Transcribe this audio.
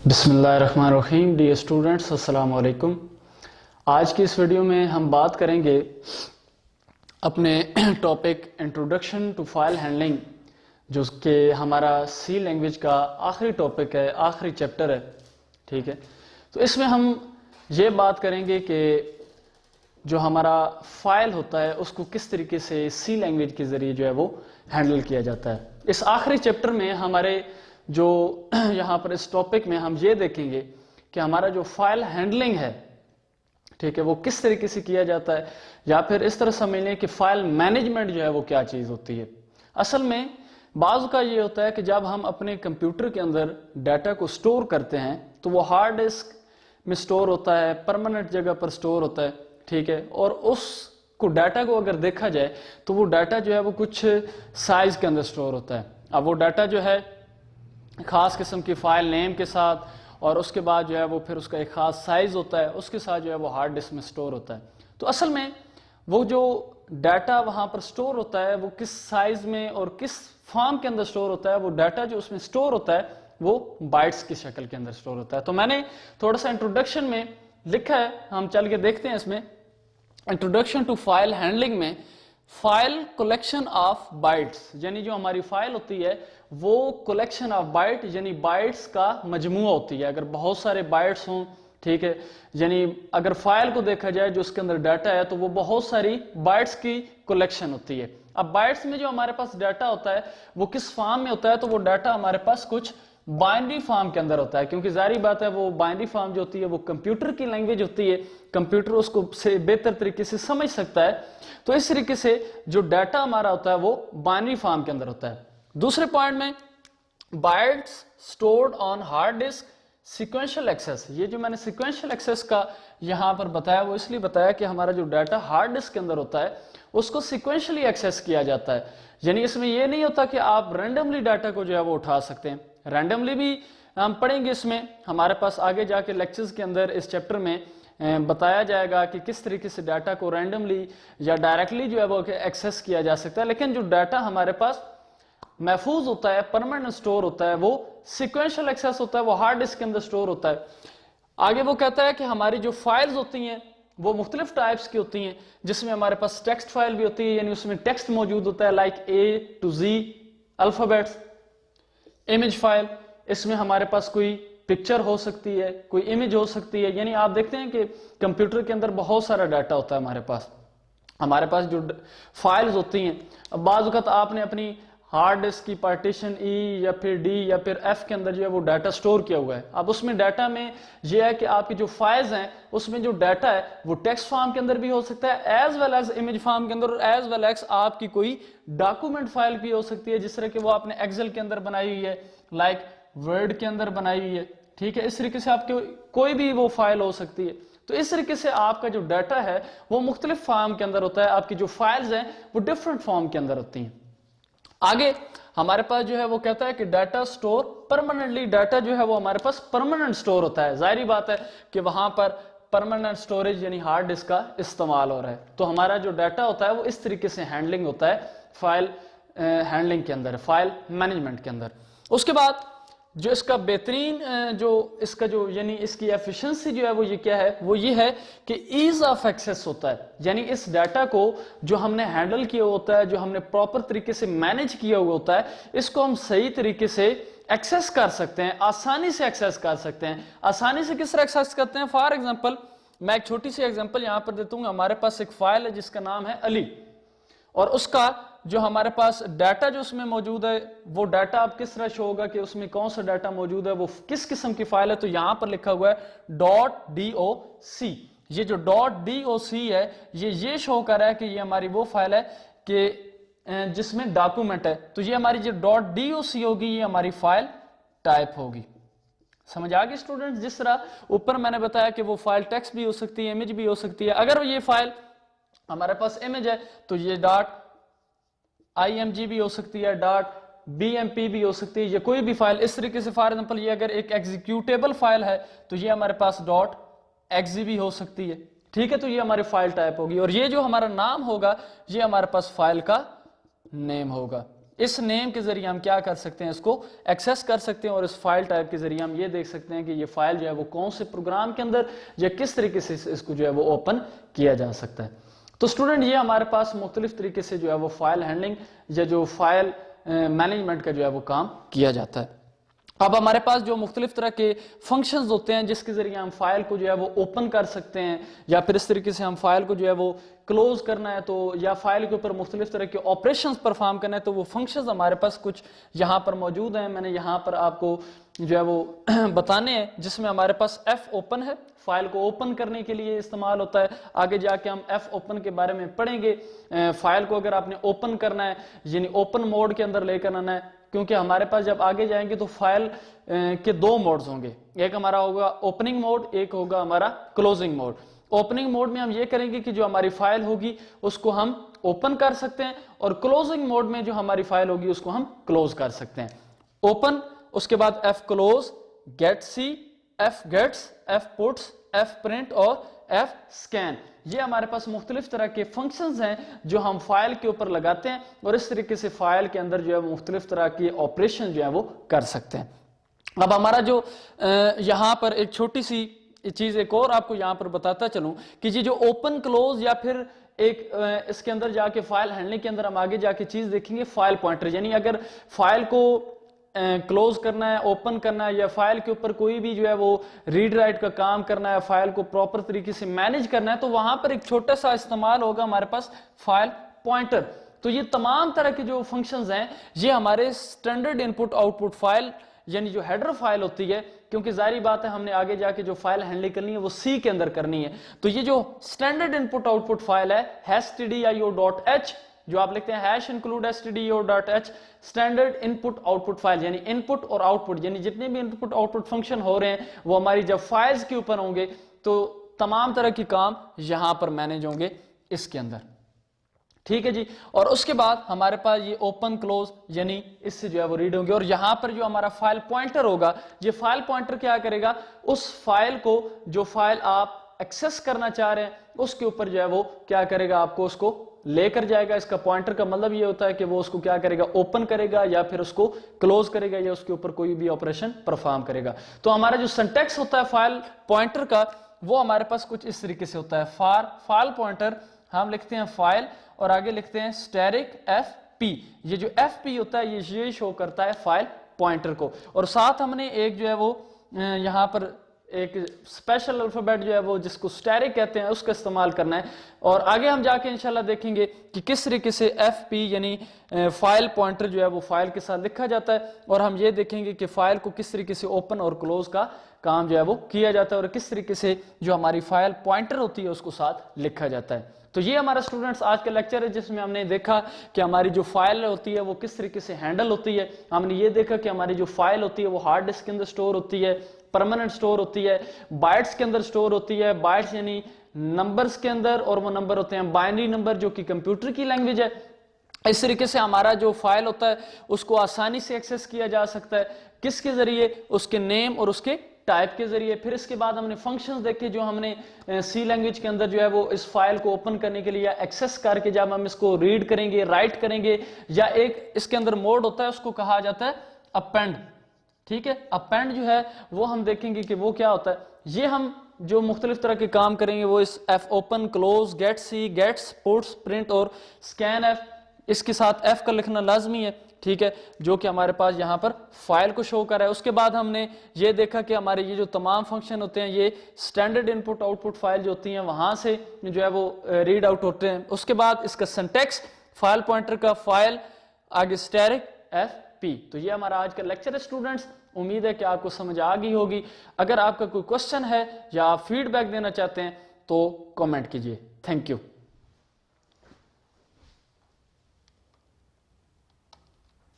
بسم اللہ الرحمن الرحیم۔ ڈیئر اسٹوڈنٹس، السلام علیکم۔ آج کی اس ویڈیو میں ہم بات کریں گے اپنے topic introduction to file handling, جو کہ ہمارا سی لینگویج کا آخری ٹاپک ہے، آخری چیپٹر ہے، ٹھیک ہے۔ تو اس میں ہم یہ بات کریں گے کہ جو ہمارا فائل ہوتا ہے اس کو کس طریقے سے سی لینگویج کے ذریعے جو ہے وہ ہینڈل کیا جاتا ہے۔ اس آخری چیپٹر میں ہمارے جو یہاں پر اس ٹاپک میں ہم یہ دیکھیں گے کہ ہمارا جو فائل ہینڈلنگ ہے، ٹھیک ہے، وہ کس طریقے سے کیا جاتا ہے، یا پھر اس طرح سمجھ لیں کہ فائل مینجمنٹ جو ہے وہ کیا چیز ہوتی ہے۔ اصل میں بعض کا یہ ہوتا ہے کہ جب ہم اپنے کمپیوٹر کے اندر ڈیٹا کو سٹور کرتے ہیں تو وہ ہارڈ ڈسک میں سٹور ہوتا ہے، پرماننٹ جگہ پر سٹور ہوتا ہے، ٹھیک ہے، اور اس کو ڈیٹا کو اگر دیکھا جائے تو وہ ڈیٹا جو ہے وہ کچھ سائز کے اندر سٹور ہوتا ہے۔ اب وہ ڈیٹا جو ہے خاص قسم کی فائل نیم کے ساتھ، اور اس کے بعد جو ہے وہ پھر اس کا ایک خاص سائز ہوتا ہے، اس کے ساتھ جو ہے وہ ہارڈ ڈسک میں سٹور ہوتا ہے۔ تو اصل میں وہ جو ڈیٹا وہاں پر سٹور ہوتا ہے وہ کس سائز میں اور کس فارم کے اندر سٹور ہوتا ہے، وہ ڈیٹا جو اس میں سٹور ہوتا ہے وہ بائٹس کی شکل کے اندر سٹور ہوتا ہے۔ تو میں نے تھوڑا سا انٹروڈکشن میں لکھا ہے، ہم چل کے دیکھتے ہیں اس میں۔ انٹروڈکشن ٹو فائل ہینڈلنگ میں فائل کلیکشن آف بائٹس، یعنی جو ہماری فائل ہوتی ہے وہ کلیکشن آف بائٹ یعنی بائٹس کا مجموعہ ہوتی ہے۔ اگر بہت سارے بائٹس ہوں، ٹھیک ہے، یعنی اگر فائل کو دیکھا جائے جو اس کے اندر ڈیٹا ہے تو وہ بہت ساری بائٹس کی کلیکشن ہوتی ہے۔ اب بائٹس میں جو ہمارے پاس ڈیٹا ہوتا ہے وہ کس فارم میں ہوتا ہے، تو وہ ڈیٹا ہمارے پاس کچھ بائنری فارم کے اندر ہوتا ہے، کیونکہ ظاہری بات ہے وہ بائنری فارم جو ہوتی ہے وہ کمپیوٹر کی لینگویج ہوتی ہے، کمپیوٹر اس کو سے بہتر طریقے سے سمجھ سکتا ہے۔ تو اس طریقے سے جو ڈیٹا ہمارا ہوتا ہے وہ بائنری فارم کے اندر ہوتا ہے۔ دوسرے پوائنٹ میں بائٹس سٹورڈ آن ہارڈ ڈسک سیکوینشل ایکسیس، یہ جو میں نے سیکوینشل ایکسیس کا یہاں پر بتایا وہ اس لیے بتایا کہ ہمارا جو ڈیٹا ہارڈ ڈسک کے اندر ہوتا ہے اس کو سیکوینشلی ایکسیس کیا جاتا ہے، یعنی اس میں یہ نہیں ہوتا کہ آپ رینڈملی ڈیٹا کو جو ہے وہ اٹھا سکتے ہیں۔ رینڈملی بھی ہم پڑھیں گے، اس میں ہمارے پاس آگے جا کے لیکچرز کے اندر اس چیپٹر میں بتایا جائے گا کہ کس طریقے سے ڈیٹا کو رینڈملی یا ڈائریکٹلی جو ہے وہ ایکسیس کیا جا سکتا ہے، لیکن جو ڈیٹا ہمارے پاس محفوظ ہوتا ہے، پرماننٹ سٹور ہوتا ہے، وہ سیکوینشل ایکسیس ہوتا ہے، وہ ہارڈ ڈسک کے اندر سٹور ہوتا ہے۔ آگے وہ کہتا ہے کہ ہماری جو فائلز ہوتی ہیں وہ مختلف ٹائپس کی ہوتی ہیں، جس میں ہمارے پاس ٹیکسٹ فائل بھی ہوتی ہے، یعنی اس میں ٹیکسٹ موجود ہوتا ہے like A to Z alphabets. Image file, اس میں ہمارے پاس کوئی پکچر ہو سکتی ہے، کوئی امیج ہو سکتی ہے، یعنی آپ دیکھتے ہیں کہ کمپیوٹر کے اندر بہت سارا ڈیٹا ہوتا ہے ہمارے پاس جو فائلز ہوتی ہیں۔ اب بعض اوقات آپ نے اپنی ہارڈ ڈسک کی پارٹیشن E یا پھر D یا پھر F کے اندر جو ہے وہ ڈیٹا سٹور کیا ہوا ہے۔ اب اس میں ڈیٹا میں یہ ہے کہ آپ کی جو فائلز ہیں اس میں جو ڈیٹا ہے وہ ٹیکسٹ فارم کے اندر بھی ہو سکتا ہے، as well as image form کے اندر، اور ایز ویل ایز آپ کی کوئی ڈاکومنٹ فائل بھی ہو سکتی ہے، جس طرح کہ وہ آپ نے ایکسل کے اندر بنائی ہوئی ہے، لائک ورڈ کے اندر بنائی ہوئی ہے، ٹھیک ہے۔ اس طریقے سے آپ کے کوئی بھی وہ فائل ہو سکتی ہے۔ تو اس طریقے سے آپ کا جو ڈیٹا ہے وہ مختلف فارم کے اندر ہوتا ہے، آپ کی جو فائلز ہیں وہ ڈیفرنٹ فارم کے اندر ہوتی ہیں۔ آگے ہمارے پاس جو ہے وہ کہتا ہے کہ ڈیٹا سٹور پرماننٹلی، ڈیٹا جو ہے وہ ہمارے پاس پرماننٹ سٹور ہوتا ہے۔ ظاہری بات ہے کہ وہاں پر پرماننٹ سٹوریج یعنی ہارڈ ڈسک کا استعمال ہو رہا ہے، تو ہمارا جو ڈیٹا ہوتا ہے وہ اس طریقے سے ہینڈلنگ ہوتا ہے فائل ہینڈلنگ کے اندر، فائل مینجمنٹ کے اندر۔ اس کے بعد جو اس کا بہترین جو اس کا جو یعنی اس کی ایفیشنسی جو ہے وہ یہ کیا ہے، وہ یہ ہے کہ ایز آف ایکسیس ہوتا ہے، یعنی اس ڈیٹا کو جو ہم نے ہینڈل کیا ہوتا ہے، جو ہم نے پراپر طریقے سے مینج کیا ہوا ہوتا ہے، اس کو ہم صحیح طریقے سے ایکسیس کر سکتے ہیں، آسانی سے ایکسیس کر سکتے ہیں۔ آسانی سے کس طرح ایکسیس کرتے ہیں؟ فار ایگزامپل میں ایک چھوٹی سی ایگزامپل یہاں پر دیتا ہوں۔ ہمارے پاس ایک فائل ہے جس کا نام ہے علی، اور اس کا جو ہمارے پاس ڈیٹا جو اس میں موجود ہے وہ ڈیٹا اب کس طرح شو ہوگا کہ اس میں کون سا ڈیٹا موجود ہے، وہ کس قسم کی فائل ہے، تو یہاں پر لکھا ہوا ہے .doc۔ یہ جو .doc ہے یہ شو کر رہا ہے کہ یہ ہماری وہ فائل ہے کہ جس میں ڈاکومنٹ ہے، تو یہ ہماری جو .doc ہوگی یہ ہماری فائل ٹائپ ہوگی۔ سمجھ آگے اسٹوڈنٹس؟ جس طرح اوپر میں نے بتایا کہ وہ فائل ٹیکسٹ بھی ہو سکتی ہے، امیج بھی ہو سکتی ہے۔ اگر یہ فائل ہمارے پاس امیج ہے تو یہ .img بھی ہو سکتی ہے، .bmp بھی ہو سکتی ہے، یہ کوئی بھی فائل اس طریقے سے۔ فار ایگزامپل یہ اگر ایک ایگزیکیوٹیبل فائل ہے تو یہ ہمارے پاس .exe بھی ہو سکتی ہے، ٹھیک ہے، تو یہ ہماری فائل ٹائپ ہوگی، اور یہ جو ہمارا نام ہوگا یہ ہمارے پاس فائل کا نیم ہوگا۔ اس نیم کے ذریعے ہم کیا کر سکتے ہیں، اس کو ایکسیس کر سکتے ہیں، اور اس فائل ٹائپ کے ذریعے ہم یہ دیکھ سکتے ہیں کہ یہ فائل جو ہے وہ کون سے پروگرام کے اندر یا کس طریقے سے اس کو جو ہے وہ اوپن کیا جا سکتا ہے۔ تو اسٹوڈنٹ یہ ہمارے پاس مختلف طریقے سے جو ہے وہ فائل ہینڈلنگ یا جو فائل مینجمنٹ کا جو ہے وہ کام کیا جاتا ہے۔ اب ہمارے پاس جو مختلف طرح کے فنکشنز ہوتے ہیں جس کے ذریعے ہم فائل کو جو ہے وہ اوپن کر سکتے ہیں، یا پھر اس طریقے سے ہم فائل کو جو ہے وہ کلوز کرنا ہے تو یا فائل کے اوپر مختلف طرح کے آپریشنز پرفارم کرنا ہے، تو وہ فنکشنز ہمارے پاس کچھ یہاں پر موجود ہیں۔ میں نے یہاں پر آپ کو جو ہے وہ بتانے ہیں، جس میں ہمارے پاس ایف اوپن ہے، فائل کو اوپن کرنے کے لیے استعمال ہوتا ہے۔ آگے جا کے ہم ایف اوپن کے بارے میں پڑھیں گے۔ فائل کو اگر آپ نے اوپن کرنا ہے یعنی اوپن موڈ کے اندر لے کر آنا ہے، کیونکہ ہمارے پاس جب آگے جائیں گے تو فائل کے دو موڈز ہوں گے، ایک ہمارا ہوگا اوپننگ موڈ، ایک ہوگا ہمارا کلوزنگ موڈ۔ اوپننگ موڈ میں ہم یہ کریں گے کہ جو ہماری فائل ہوگی اس کو ہم اوپن کر سکتے ہیں، اور کلوزنگ موڈ میں جو ہماری فائل ہوگی اس کو ہم کلوز کر سکتے ہیں۔ اوپن، اس کے بعد F close, get C, F gets, F puts, F print اور ایف سکین، یہ ہمارے پاس مختلف طرح کے فنکشنز ہیں جو ہم فائل کے اوپر لگاتے ہیں، اور اس طریقے سے فائل کے اندر جو ہے مختلف طرح کی آپریشن جو ہے وہ کر سکتے ہیں۔ اب ہمارا جو یہاں پر ایک چھوٹی سی چیز ایک اور آپ کو یہاں پر بتاتا چلوں کہ یہ جو اوپن کلوز یا پھر ایک اس کے اندر جا کے فائل ہینڈلنگ کے اندر ہم آگے جا کے چیز دیکھیں گے فائل پوائنٹر، یعنی اگر فائل کو کلوز کرنا ہے، اوپن کرنا ہے، یا فائل کے اوپر کوئی بھی جو ہے وہ ریڈ رائٹ کا کام کرنا ہے، فائل کو پراپر طریقے سے مینج کرنا ہے، تو وہاں پر ایک چھوٹا سا استعمال ہوگا ہمارے پاس فائل پوائنٹر۔ تو یہ تمام طرح کے جو فنکشنز ہیں یہ ہمارے سٹینڈرڈ ان پٹ آؤٹ پٹ فائل یعنی جو ہیڈر فائل ہوتی ہے، کیونکہ ظاہری بات ہے ہم نے آگے جا کے جو فائل ہینڈل کرنی ہے وہ سی کے اندر کرنی ہے، تو یہ جو سٹینڈرڈ ان پٹ آؤٹ پٹ فائل ہے stdio.h جو آپ لکھتے ہیں ہیش انکلوڈ stdio.h اسٹینڈرڈ ان پٹ آؤٹ پٹ فائل، یعنی ان پٹ اور آؤٹ پٹ یعنی جتنے بھی ان پٹ آؤٹ پٹ فنکشن ہو رہے ہیں وہ ہماری جب فائلز کے اوپر ہوں گے تو تمام طرح کی کام یہاں پر مینج ہوں گے اس کے اندر، ٹھیک ہے جی۔ اور اس کے بعد ہمارے پاس یہ اوپن کلوز یعنی اس سے جو ہے وہ ریڈ ہوں گے، اور یہاں پر جو ہمارا فائل پوائنٹر ہوگا، یہ فائل پوائنٹر کیا کرے گا، اس فائل کو جو فائل آپ ایکسس کرنا چاہ رہے ہیں اس کے اوپر جو ہے وہ کیا کرے گا، آپ کو اس کو لے کر جائے گا۔ اس کا پوائنٹر کا مطلب یہ ہوتا ہے کہ وہ اس کو کیا کرے گا، اوپن کرے گا یا پھر اس کو کلوز کرے گا یا اس کے اوپر کوئی بھی آپریشن پرفارم کرے گا۔ تو ہمارا جو سنٹیکس ہوتا ہے فائل پوائنٹر کا وہ ہمارے پاس کچھ اس طریقے سے ہوتا ہے۔ فائل پوائنٹر ہم لکھتے ہیں فائل اور آگے لکھتے ہیں اسٹیرک ایف پی، یہ جو ایف پی ہوتا ہے یہ شو کرتا ہے فائل پوائنٹر کو، اور ساتھ ہم نے ایک جو ہے وہ یہاں پر ایک اسپیشل الفابیٹ جو ہے وہ جس کو اسٹیرک کہتے ہیں اس کا استعمال کرنا ہے، اور آگے ہم جا کے انشاءاللہ دیکھیں گے کہ کس طریقے سے ایف پی یعنی فائل پوائنٹر جو ہے وہ فائل کے ساتھ لکھا جاتا ہے، اور ہم یہ دیکھیں گے کہ فائل کو کس طریقے سے اوپن اور کلوز کا کام جو ہے وہ کیا جاتا ہے، اور کس طریقے سے جو ہماری فائل پوائنٹر ہوتی ہے اس کو ساتھ لکھا جاتا ہے۔ تو یہ ہمارا اسٹوڈنٹس آج کا لیکچر ہے جس میں ہم نے دیکھا کہ ہماری جو فائل ہوتی ہے وہ کس طریقے سے ہینڈل ہوتی ہے۔ ہم نے یہ دیکھا کہ ہماری جو فائل ہوتی ہے وہ ہارڈ ڈسک کے اندر سٹور ہوتی ہے، پرماننٹ سٹور ہوتی ہے، بائٹس کے اندر سٹور ہوتی ہے، بائٹس یعنی نمبرز کے اندر، اور وہ نمبر ہوتے ہیں بائنری نمبر جو کہ کمپیوٹر کی لینگویج ہے۔ اس طریقے سے ہمارا جو فائل ہوتا ہے اس کو آسانی سے ایکسس کیا جا سکتا ہے، کس کے ذریعے، اس کے نیم اور اس کے ٹائپ کے ذریعے۔ پھر اس کے بعد ہم نے فنکشنز دیکھے جو ہم نے سی لینگویج کے اندر جو ہے وہ اس فائل کو اوپن کرنے کے لیے ایکسس کر کے جب ہم اس کو ریڈ کریں گے، رائٹ کریں گے، یا ایک اس کے اندر موڈ ہوتا ہے اس کو کہا جاتا ہے اپینڈ، ٹھیک ہے۔ اپینڈ جو ہے وہ ہم دیکھیں گے کہ وہ کیا ہوتا ہے۔ یہ ہم جو مختلف طرح کے کام کریں گے وہ اس ایف اوپن، کلوز، گیٹ سی، گیٹس، پٹس، پرنٹ اور سکین ایف، اس کے ساتھ ایف کا لکھنا لازمی ہے، ٹھیک ہے، جو کہ ہمارے پاس یہاں پر فائل کو شو کر رہا ہے۔ اس کے بعد ہم نے یہ دیکھا کہ ہمارے یہ جو تمام فنکشن ہوتے ہیں یہ سٹینڈرڈ ان پٹ آؤٹ پٹ فائل جو ہوتی ہیں وہاں سے جو ہے وہ ریڈ آؤٹ ہوتے ہیں۔ اس کے بعد اس کا سنٹیکس فائل پوائنٹر کا فائل، آگے اسٹیرک ایف پی۔ تو یہ ہمارا آج کا لیکچر ہے اسٹوڈنٹس، امید ہے کہ آپ کو سمجھ آ گئی ہوگی۔ اگر آپ کا کوئی کوشچن ہے یا آپ فیڈ بیک دینا چاہتے ہیں تو کامنٹ کیجئے۔ Thank you.